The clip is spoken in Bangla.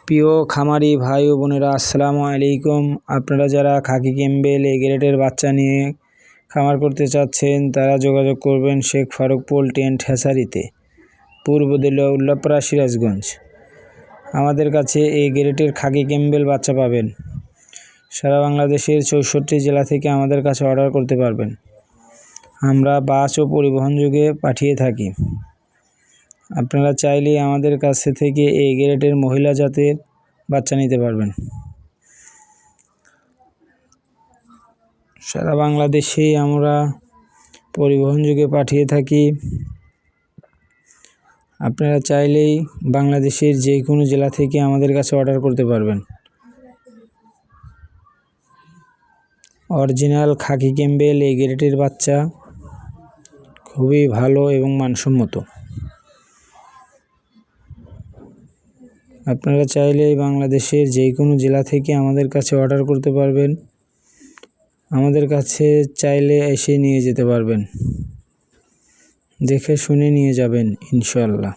প্রিয় খামারি ভাই ও বোনেরা, আসসালামু আলাইকুম। আপনারা যারা খাকি ক্যাম্বেল এ গ্রেডের বাচ্চা নিয়ে খামার করতে চাচ্ছেন তারা যোগাযোগ করবেন শেখ ফারুক পোল্ট্রি অ্যান্ড হ্যাচারিতে, পূর্ব দিল্লি উল্লাপাড়া, সিরাজগঞ্জ। আমাদের কাছে এই গ্রেডের খাকি ক্যাম্বেল বাচ্চা পাবেন। সারা বাংলাদেশের 64 জেলা থেকে আমাদের কাছে অর্ডার করতে পারবেন। আমরা বাস ও পরিবহন যোগে পাঠিয়ে থাকি। আপনারা চাইলে আমাদের কাছ থেকে এই গ্রেডের মহিলা জাতের বাচ্চা নিতে পারবেন। সারা বাংলাদেশেই আমরা পরিবহন যোগে পাঠিয়ে থাকি। আপনারা চাইলেই বাংলাদেশের যে কোনো জেলা থেকে আমাদের কাছে অর্ডার করতে পারবেন। অরিজিনাল খাকি ক্যাম্বেল এই গ্রেডের বাচ্চা খুবই ভালো এবং মানসম্মত। আপনারা চাইলেই বাংলাদেশের যে কোনো জেলা থেকে আমাদের কাছে অর্ডার করতে পারবেন। আমাদের কাছে চাইলে এসে নিয়ে যেতে পারবেন, দেখে শুনে নিয়ে যাবেন ইনশাআল্লাহ।